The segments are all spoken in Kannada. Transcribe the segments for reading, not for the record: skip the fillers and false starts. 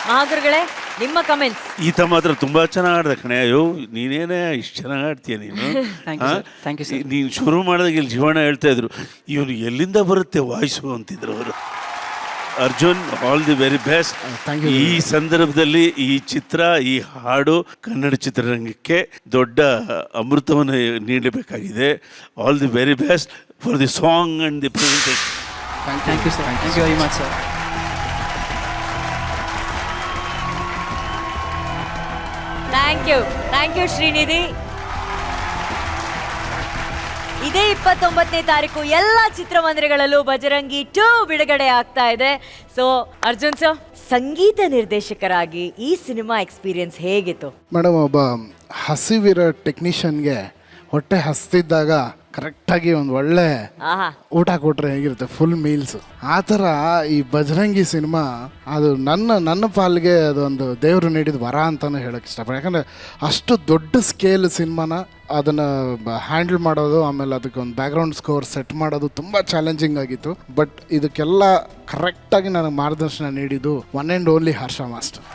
ಮಹಾಗುರುಗಳೇ, ನಿಮ್ಮ ಕಮೆಂಟ್ಸ್. ಈತ ಮಾತ್ರ ತುಂಬಾ ಚೆನ್ನಾಗಿ ಆಡ್ದೆ ಕಣೆ. ಅಯ್ಯೋ ನೀನೇನೇ ಇಷ್ಟು ಚೆನ್ನಾಗಿ ಆಡ್ತೀಯ ನೀನು. ನೀನು ಶುರು ಮಾಡಿದಾಗ ಇಲ್ಲಿ ಜೀವನ ಹೇಳ್ತಾ ಇದ್ರು, ಇವನು ಎಲ್ಲಿಂದ ಬರುತ್ತೆ ವಾಯ್ಸು ಅಂತಿದ್ರು ಅವರು. Arjun, all the very best. ಈ ಸಂದರ್ಭದಲ್ಲಿ ಈ ಚಿತ್ರ, ಈ ಹಾಡು ಕನ್ನಡ ಚಿತ್ರರಂಗಕ್ಕೆ ದೊಡ್ಡ ಅಮೃತವನ್ನು ನೀಡಬೇಕಾಗಿದೆ. All the very best for the song and the presentation. Thank you sir. Thank you very much sir. Thank you Srinidhi. ಇದೇ 29ನೇ ತಾರೀಕು ಎಲ್ಲ ಚಿತ್ರಮಂದಿರಗಳಲ್ಲೂ ಬಜರಂಗಿ 2 ಬಿಡುಗಡೆ ಆಗ್ತಾ ಇದೆ. ಸೊ ಅರ್ಜುನ್ ಸರ್, ಸಂಗೀತ ನಿರ್ದೇಶಕರಾಗಿ ಈ ಸಿನಿಮಾ ಎಕ್ಸ್ಪೀರಿಯನ್ಸ್ ಹೇಗಿತ್ತು? ಮೇಡಮ್, ಒಬ್ಬ ಹಸಿವಿರೋ ಟೆಕ್ನಿಷಿಯನ್ಗೆ ಹೊಟ್ಟೆ ಹಸ್ತಿದ್ದಾಗ ಕರೆಕ್ಟಾಗಿ ಒಂದು ಒಳ್ಳೆ ಊಟ ಕೊಟ್ಟರೆ ಹೇಗಿರುತ್ತೆ, ಫುಲ್ ಮೀಲ್ಸು. ಆ ಥರ ಈ ಬಜರಂಗಿ ಸಿನಿಮಾ ಅದು ನನ್ನ ಪಾಲ್ಗೆ ಅದೊಂದು ದೇವರು ನೀಡಿದ ವರ ಅಂತಲೂ ಹೇಳೋಕ್ಕೆ ಇಷ್ಟಪಡ್ತೀನಿ. ಯಾಕಂದರೆ ಅಷ್ಟು ದೊಡ್ಡ ಸ್ಕೇಲ್ ಸಿನಿಮಾನ ಅದನ್ನು ಹ್ಯಾಂಡಲ್ ಮಾಡೋದು, ಆಮೇಲೆ ಅದಕ್ಕೆ ಒಂದು ಬ್ಯಾಕ್ಗ್ರೌಂಡ್ ಸ್ಕೋರ್ ಸೆಟ್ ಮಾಡೋದು ತುಂಬ ಚಾಲೆಂಜಿಂಗ್ ಆಗಿತ್ತು. ಬಟ್ ಇದಕ್ಕೆಲ್ಲ ಕರೆಕ್ಟಾಗಿ ನನಗೆ ಮಾರ್ಗದರ್ಶನ ನೀಡಿದ್ದು one and only Harsha master.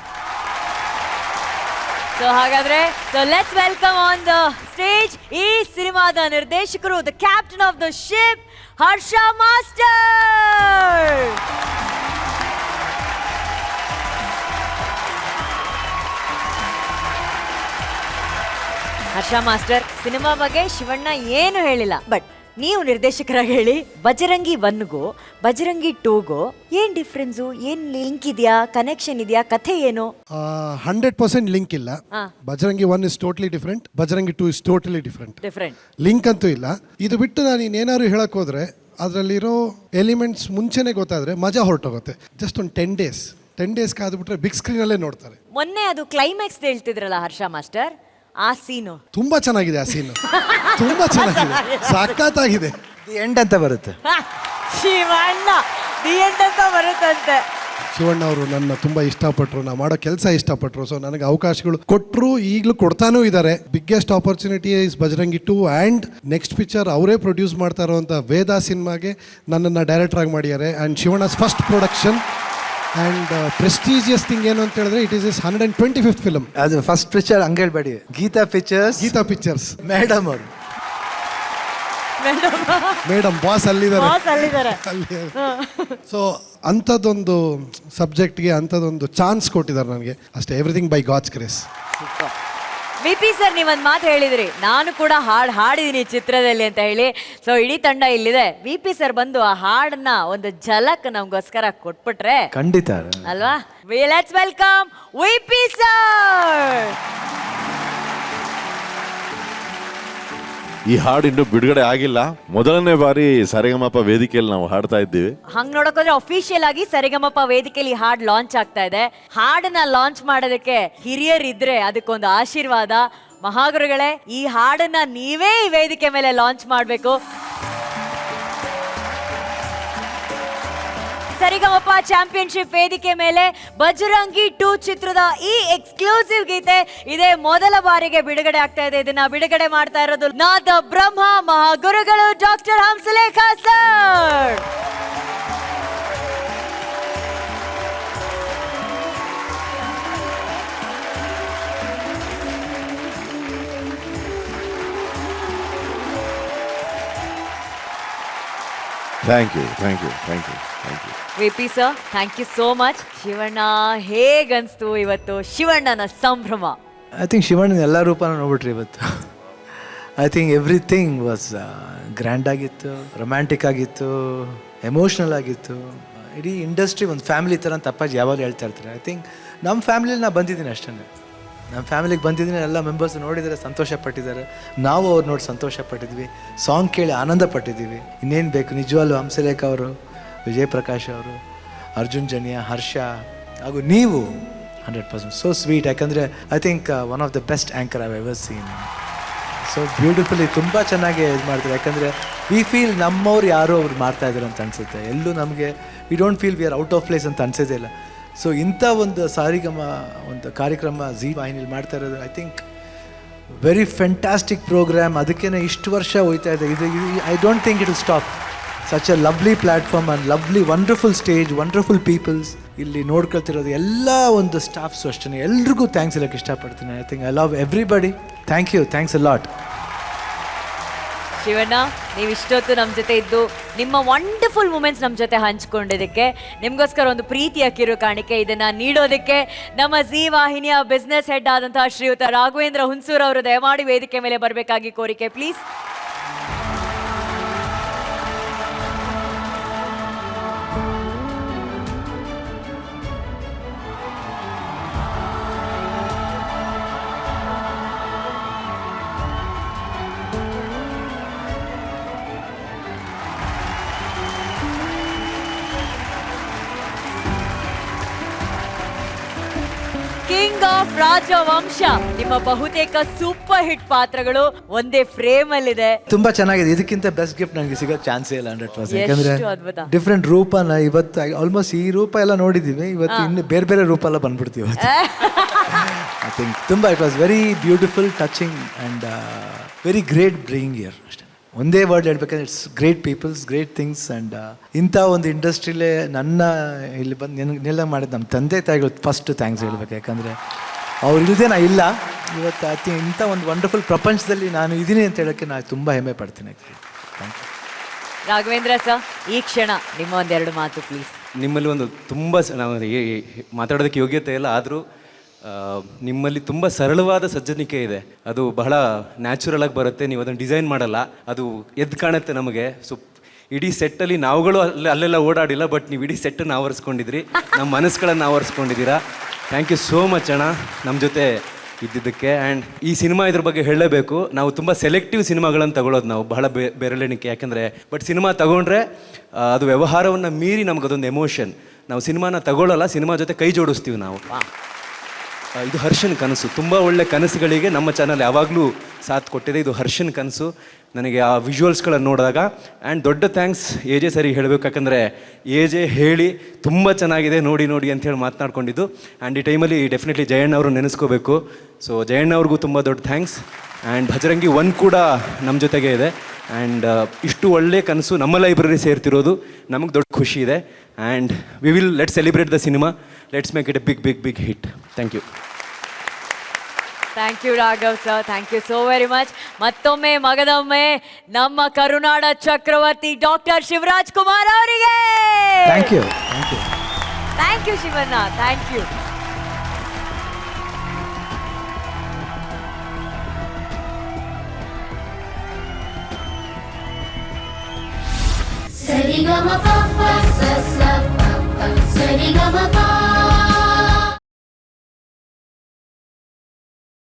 So ಹಾಗಾದ್ರೆ let's welcome on the stage ಈ ಸಿನಿಮಾದ ನಿರ್ದೇಶಕರು, the captain of the ship, Harsha master. Harsha master, cinema ಬಗ್ಗೆ ಶಿವಣ್ಣ ಏನು ಹೇಳಿಲ್ಲ, ಬಟ್ ನೀವು ನಿರ್ದೇಶಕರಾಗಿ ಹೇಳಿ, ಬಜರಂಗಿ 1ಗೋ ಬಜರಂಗಿ 2ಗೋ ಏನ್ ಡಿಫ್ರೆನ್ಸು, ಏನ್ ಲಿಂಕ್ ಇದೆಯಾ, ಕನೆಕ್ಷನ್ ಇದೆಯಾ, ಕಥೆ ಏನು? 100% ಲಿಂಕ್ ಇಲ್ಲ. Bajrangi 1 is totally different, Bajrangi 2 is totally different. Link ಅಂತೂ ಇಲ್ಲ. ಇದು ಬಿಟ್ಟು ನಾನು ಇನ್ನೇನಾದ್ರು ಹೇಳಕ್ ಹೋದ್ರೆ ಅದರಲ್ಲಿರೋ ಎಲಿಮೆಂಟ್ಸ್ ಮುಂಚೆನೆ ಗೊತ್ತಾದ್ರೆ ಮಜಾ ಹೊರಟೋಗುತ್ತೆ. ಜಸ್ಟ್ ಒಂದು 10 ಡೇಸ್ ಕಾದ್ಬಿಟ್ರೆ ಬಿಗ್ ಸ್ಕ್ರೀನಲ್ಲೇ ನೋಡ್ತಾರೆ. ಮೊನ್ನೆ ಅದು ಕ್ಲೈಮ್ಯಾಕ್ಸ್ ಹೇಳ್ತಿದ್ರಲ್ಲ ಹರ್ಷ ಮಾಸ್ಟರ್, ಆ ಸೀನು ತುಂಬಾ ಚೆನ್ನಾಗಿದೆ. ಆ ಸೀನು ತುಂಬಾ ಚೆನ್ನಾಗಿದೆ, ಸಖತ್ತಾಗಿದೆ. ದಿ ಎಂಡ್ ಅಂತ ಬರುತ್ತೆ. ಶಿವಣ್ಣ ದಿ ಎಂಡ್ ಅಂತ ಬರುತ್ತಂತೆ. ಶಿವಣ್ಣ ಅವರು ನನ್ನ ತುಂಬ ಇಷ್ಟಪಟ್ಟರು, ನಾ ಮಾಡೋ ಕೆಲಸ ಇಷ್ಟಪಟ್ಟರು. ಸೊ ನನಗೆ ಅವಕಾಶಗಳು ಕೊಟ್ಟರು, ಈಗಲೂ ಕೊಡ್ತಾನೂ ಇದ್ದಾರೆ. Biggest opportunity is Bajrangi 2 and next picture ಅವರೇ ಪ್ರೊಡ್ಯೂಸ್ ಮಾಡ್ತಾ ಇರೋವಂಥ ವೇದ ಸಿನಿಮಾಗೆ ನನ್ನನ್ನು ಡೈರೆಕ್ಟರ್ ಆಗಿ ಮಾಡಿದ್ದಾರೆ. And Shivanna's first production and prestigious thing ಏನು ಅಂತ ಹೇಳಿದ್ರೆ it is is 125th film. ಅದು ಫಸ್ಟ್ ಪಿಕ್ಚರ್ ಹಂಗೇಳ್ಬೇಡಿ, ಗೀತಾ ಪಿಕ್ಚರ್ಸ್ ಮೇಡಮ್ ಅವರು, ಮೇಡಮ್ ಬಾಸ್ ಅಲ್ಲಿದ್ದಾರೆ. ಸೊ ಅಂಥದ್ದೊಂದು ಸಬ್ಜೆಕ್ಟ್ಗೆ ಅಂಥದ್ದೊಂದು ಚಾನ್ಸ್ ಕೊಟ್ಟಿದ್ದಾರೆ ನನಗೆ ಅಷ್ಟೇ. Everything by God's grace. VP sir, ನೀವೊಂದು ಮಾತು ಹೇಳಿದ್ರಿ, ನಾನು ಕೂಡ ಹಾಡಿದೀನಿ ಚಿತ್ರದಲ್ಲಿ ಅಂತ ಹೇಳಿ. ಸೊ ಇಡೀ ತಂಡ ಇಲ್ಲಿದೆ. ವಿಪಿ ಸರ್ ಬಂದು ಆ ಹಾಡನ್ನ ಒಂದು ಝಲಕ್ ನಮ್ಗೋಸ್ಕರ ಕೊಟ್ಬಿಟ್ರೆ ಖಂಡಿತ ಅಲ್ವಾ? Let's welcome VP sir. ಈ ಹಾಡು ಇನ್ನೂ ಬಿಡುಗಡೆ ಆಗಿಲ್ಲ. ಮೊದಲನೇ ಬಾರಿ ಸರಿಗಮಪ ವೇದಿಕೆಯಲ್ಲಿ ನಾವು ಹಾಡ್ತಾ ಇದ್ದೀವಿ. ಹಂಗ್ ನೋಡೋಕೋದ್ರೆ ಅಫಿಷಿಯಲ್ ಆಗಿ ಸರಿಗಮಪ ವೇದಿಕೆಯಲ್ಲಿ ಹಾಡ್ ಲಾಂಚ್ ಆಗ್ತಾ ಇದೆ. ಹಾಡನ್ನ ಲಾಂಚ್ ಮಾಡೋದಕ್ಕೆ ಹಿರಿಯರಿದ್ರೆ ಅದಕ್ಕೊಂದು ಆಶೀರ್ವಾದ. ಮಹಾಗುರುಗಳೇ, ಈ ಹಾಡನ್ನ ನೀವೇ ಈ ವೇದಿಕೆ ಮೇಲೆ ಲಾಂಚ್ ಮಾಡಬೇಕು. ಸರಿಗಮಪ ಚಾಂಪಿಯನ್ಶಿಪ್ ವೇದಿಕೆ ಮೇಲೆ ಬಜರಂಗಿ 2 ಚಿತ್ರದ ಈ ಎಕ್ಸ್ಕ್ಲೂಸಿವ್ ಗೀತೆ ಇದೇ ಮೊದಲ ಬಾರಿಗೆ ಬಿಡುಗಡೆ ಆಗ್ತಾ ಇದೆ. ಇದನ್ನ ಬಿಡುಗಡೆ ಮಾಡ್ತಾ ಇರೋದು ನಾದ ಬ್ರಹ್ಮ ಮಹಾಗುರುಗಳು doctor Hamsalekha sir. Thank you. VP sir, thank you so much. Shivanna, ಹೇಗನ್ಸ್ತು ಇವತ್ತು ಶಿವಣ್ಣನ ಸಂಭ್ರಮ? ಐ ಥಿಂಕ್ ಶಿವಣ್ಣನ ಎಲ್ಲ ರೂಪನ ನೋಡ್ಬಿಟ್ರಿ ಇವತ್ತು. I think everything was grand ಆಗಿತ್ತು, ರೊಮ್ಯಾಂಟಿಕ್ ಆಗಿತ್ತು, ಎಮೋಷ್ನಲ್ ಆಗಿತ್ತು. ಇಡೀ ಇಂಡಸ್ಟ್ರಿ ಒಂದು ಫ್ಯಾಮಿಲಿ ಥರ ಅಂತ ಅಪ್ಪಾಜಿ ಯಾವಾಗಲೂ ಹೇಳ್ತಾ ಇರ್ತಾರೆ. ಐ ಥಿಂಕ್ ನಮ್ಮ ಫ್ಯಾಮಿಲಿಯಲ್ಲಿ ನಾನು ಬಂದಿದ್ದೀನಿ ಅಷ್ಟೇ. ನಮ್ಮ ಫ್ಯಾಮಿಲಿಗೆ ಬಂದಿದ್ದೀನಿ, ಎಲ್ಲ ಮೆಂಬರ್ಸ್ ನೋಡಿದರೆ ಸಂತೋಷ ಪಟ್ಟಿದ್ದಾರೆ, ನಾವು ಅವ್ರು ನೋಡಿ ಸಂತೋಷ ಪಟ್ಟಿದ್ವಿ, ಸಾಂಗ್ ಕೇಳಿ ಆನಂದ ಪಟ್ಟಿದ್ದೀವಿ. ಇನ್ನೇನು ಬೇಕು? ನಿಜವಾಗ್ಲೂ ಹಂಸಲೇಖ ಅವರು, ವಿಜಯ್ ಪ್ರಕಾಶ್ ಅವರು, ಅರ್ಜುನ್ ಜನ್ಯ, ಹರ್ಷ ಹಾಗೂ ನೀವು 100% ಸೋ ಸ್ವೀಟ್. ಯಾಕಂದರೆ I think one of the best anchor I ever seen. So beautifully ತುಂಬ ಚೆನ್ನಾಗಿ ಇದು ಮಾಡ್ತಾರೆ. ಯಾಕಂದರೆ ವಿ ಫೀಲ್ ನಮ್ಮವ್ರು ಯಾರೋ ಅವ್ರು ಮಾಡ್ತಾಯಿದ್ದಾರೆ ಅಂತ ಅನಿಸುತ್ತೆ. ಎಲ್ಲೂ ನಮಗೆ we don't feel we are out of place ಅಂತ ಅನಿಸೋದೇ ಇಲ್ಲ. ಸೊ ಇಂಥ ಒಂದು ಸಾರಿಗಮ ಒಂದು ಕಾರ್ಯಕ್ರಮ ಝೀ ವಾಹಿನಿಲಿ ಮಾಡ್ತಾ ಇರೋದು I think very fantastic program. ಅದಕ್ಕೇ ಇಷ್ಟು ವರ್ಷ ಹೋಯ್ತಾ ಇದೆ ಇದು. I don't think it will stop. Such a lovely platform and lovely, wonderful stage, wonderful peoples. ಇಲ್ಲಿ ನೋಡ್ಕೊಳ್ತಿರೋದು ಎಲ್ಲ ಒಂದು ಸ್ಟಾಫ್ಸು ಅಷ್ಟೇ, ಎಲ್ರಿಗೂ ಥ್ಯಾಂಕ್ಸ್ ಹೇಳೋಕ್ಕೆ ಇಷ್ಟಪಡ್ತೀನಿ. I think I love everybody. Thanks a lot. Shivanna, ನೀವು ಇಷ್ಟೊತ್ತು ನಮ್ಮ ಜೊತೆ ಇದ್ದು ನಿಮ್ಮ ವಂಡರ್ಫುಲ್ ಮೂಮೆಂಟ್ಸ್ ನಮ್ಮ ಜೊತೆ ಹಂಚ್ಕೊಂಡಿದ್ದಕ್ಕೆ, ನಿಮಗೋಸ್ಕರ ಒಂದು ಪ್ರೀತಿಯ ಕಿರು ಕಾಣಿಕೆ ಇದನ್ನ ನೀಡೋದಕ್ಕೆ ನಮ್ಮ ಜೀ ವಾಹಿನಿಯ ಬಿಸ್ನೆಸ್ ಹೆಡ್ ಆದಂತಹ ಶ್ರೀಯುತ ರಾಘವೇಂದ್ರ ಹುನ್ಸೂರ್ ಅವರು ದಯಮಾಡಿ ವೇದಿಕೆ ಮೇಲೆ ಬರಬೇಕಾಗಿ ಕೋರಿಕೆ, ಪ್ಲೀಸ್. ಕಿಂಗ್ ಆಫ್ ರಾಜವಂಶ, ನಿಮ್ಮ ಬಹುತೇಕ ಸೂಪರ್ ಹಿಟ್ ಪಾತ್ರಗಳು ಒಂದೇ ಫ್ರೇಮ್ ಅಲ್ಲಿದೆ. ತುಂಬಾ ಚೆನ್ನಾಗಿದೆ. ಇದಕ್ಕಿಂತ ಬೆಸ್ಟ್ ಗಿಫ್ಟ್ ನನಗೆ ಸಿಗೋ ಚಾನ್ಸೇ ಇಲ್ಲ 100%. ಯಾಕಂದ್ರೆ ಎಷ್ಟು ಅದ್ಭುತ. ಡಿಫ್ರೆಂಟ್ ರೂಪನ ಇವತ್ತು ಆಲ್ಮೋಸ್ಟ್ ಈ ರೂಪ ಎಲ್ಲ ನೋಡಿದ್ದೀವಿ, ಇವತ್ತು ಇನ್ನು ಬೇರೆ ಬೇರೆ ರೂಪ ಎಲ್ಲ ಬಂದ್ಬಿಡ್ತೀವಿ ಇವತ್ತು. ಐ ಥಿಂಕ್ ತುಂಬ it was very beautiful, touching and very great bring year ಅಷ್ಟೇ. ಒಂದೇ ವರ್ಡ್ ಹೇಳ್ಬೇಕಂದ್ರೆ it's great peoples, great things. And ಇಂಥ ಒಂದು ಇಂಡಸ್ಟ್ರಿಲೇ ನನ್ನ ಇಲ್ಲಿ ಬಂದು ನೆಲ್ಲ ಮಾಡಿದ ನಮ್ಮ ತಂದೆ ತಾಯಿಗಳು ಫಸ್ಟ್ ಥ್ಯಾಂಕ್ಸ್ ಹೇಳ್ಬೇಕು. ಯಾಕಂದರೆ ಅವ್ರು ಇಲ್ಲದೆ ನಾ ಇಲ್ಲ ಇವತ್ತು. ಐ ಥಿಂಕ್ ಇಂಥ ಒಂದು ವಂಡರ್ಫುಲ್ ಪ್ರಪಂಚದಲ್ಲಿ ನಾನು ಇದ್ದೀನಿ ಅಂತ ಹೇಳೋಕ್ಕೆ ನಾನು ತುಂಬ ಹೆಮ್ಮೆ ಪಡ್ತೀನಿ. Thank you. ರಾಘವೇಂದ್ರ ಸರ್, ಈ ಕ್ಷಣ ನಿಮ್ಮ ಒಂದೆರಡು ಮಾತು ಪ್ಲೀಸ್. ನಿಮ್ಮಲ್ಲಿ ಒಂದು ತುಂಬ ನಾವು ಮಾತಾಡೋದಕ್ಕೆ ಯೋಗ್ಯತೆ ಇಲ್ಲ, ಆದರೂ ನಿಮ್ಮಲ್ಲಿ ತುಂಬ ಸರಳವಾದ ಸಜ್ಜನಿಕೆ ಇದೆ. ಅದು ಬಹಳ ನ್ಯಾಚುರಲ್ ಆಗಿ ಬರುತ್ತೆ. ನೀವು ಅದನ್ನು ಡಿಸೈನ್ ಮಾಡಲ್ಲ, ಅದು ಎದ್ದು ಕಾಣುತ್ತೆ ನಮಗೆ. ಸೊ ಇಡೀ ಸೆಟ್ಟಲ್ಲಿ ನಾವುಗಳು ಅಲ್ಲೆಲ್ಲ ಓಡಾಡಿಲ್ಲ, ಬಟ್ ನೀವು ಇಡೀ ಸೆಟ್ಟನ್ನು ಆವರಿಸ್ಕೊಂಡಿದ್ರಿ, ನಮ್ಮ ಮನಸ್ಸುಗಳನ್ನು ಆವರಿಸ್ಕೊಂಡಿದ್ದೀರಾ. ಥ್ಯಾಂಕ್ ಯು ಸೋ ಮಚ್ ಅಣ್ಣ ನಮ್ಮ ಜೊತೆ ಇದ್ದಿದ್ದಕ್ಕೆ. ಆ್ಯಂಡ್ ಈ ಸಿನಿಮಾ ಇದ್ರ ಬಗ್ಗೆ ಹೇಳಲೇಬೇಕು. ನಾವು ತುಂಬ ಸೆಲೆಕ್ಟಿವ್ ಸಿನಿಮಾಗಳನ್ನು ತಗೊಳ್ಳೋದು ನಾವು, ಬಹಳ ಬೆರಳೆಣಿಕೆ. ಯಾಕೆಂದರೆ ಬಟ್ ಸಿನಿಮಾ ತಗೊಂಡ್ರೆ ಅದು ವ್ಯವಹಾರವನ್ನು ಮೀರಿ ನಮಗದೊಂದು ಎಮೋಷನ್. ನಾವು ಸಿನಿಮಾನ ತಗೊಳ್ಳಲ್ಲ, ಸಿನಿಮಾ ಜೊತೆ ಕೈ ಜೋಡಿಸ್ತೀವಿ ನಾವು. ಇದು ಹರ್ಷನ್ ಕನಸು. ತುಂಬ ಒಳ್ಳೆ ಕನಸುಗಳಿಗೆ ನಮ್ಮ ಚಾನಲ್ ಯಾವಾಗಲೂ ಸಾಥ್ ಕೊಟ್ಟಿದೆ. ಇದು ಹರ್ಷನ್ ಕನಸು. ನನಗೆ ಆ ವಿಜುವಲ್ಸ್ಗಳನ್ನು ನೋಡಿದಾಗ ಆ್ಯಂಡ್ ದೊಡ್ಡ ಥ್ಯಾಂಕ್ಸ್ ಎ.ಜೆ. ಸರಿಗೆ ಹೇಳಬೇಕು. ಯಾಕಂದರೆ ಎ.ಜೆ. ಹೇಳಿ ತುಂಬ ಚೆನ್ನಾಗಿದೆ ನೋಡಿ ಅಂಥೇಳಿ ಮಾತನಾಡ್ಕೊಂಡಿದ್ದು. ಆ್ಯಂಡ್ ಈ ಟೈಮಲ್ಲಿ ಡೆಫಿನೆಟ್ಲಿ ಜಯಣ್ಣ ಅವರು ನೆನೆಸ್ಕೋಬೇಕು. ಸೊ ಜಯಣ್ಣ ಅವ್ರಿಗೂ ತುಂಬ ದೊಡ್ಡ ಥ್ಯಾಂಕ್ಸ್. ಆ್ಯಂಡ್ ಭಜರಂಗಿ 1 ಕೂಡ ನಮ್ಮ ಜೊತೆಗೆ ಇದೆ. ಆ್ಯಂಡ್ ಇಷ್ಟು ಒಳ್ಳೆ ಕನಸು ನಮ್ಮ ಲೈಬ್ರರಿ ಸೇರ್ತಿರೋದು ನಮಗೆ ದೊಡ್ಡ ಖುಷಿ ಇದೆ. And we will let's celebrate the cinema, let's make it a big hit. Thank you. Thank you Raghav sir, thank you so very much. ಮತ್ತೊಮ್ಮೆ ಮಗದೊಮ್ಮೆ ನಮ್ಮ ಕರುನಾಡ ಚಕ್ರವರ್ತಿ ಡಾಕ್ಟರ್ ಶಿವರಾಜ್ ಕುಮಾರ್ ಅವರಿಗೆ thank you. Thank you Shivanna, thank you. Sari ga ma pa pa sa sa pa pa, sari ga ma pa.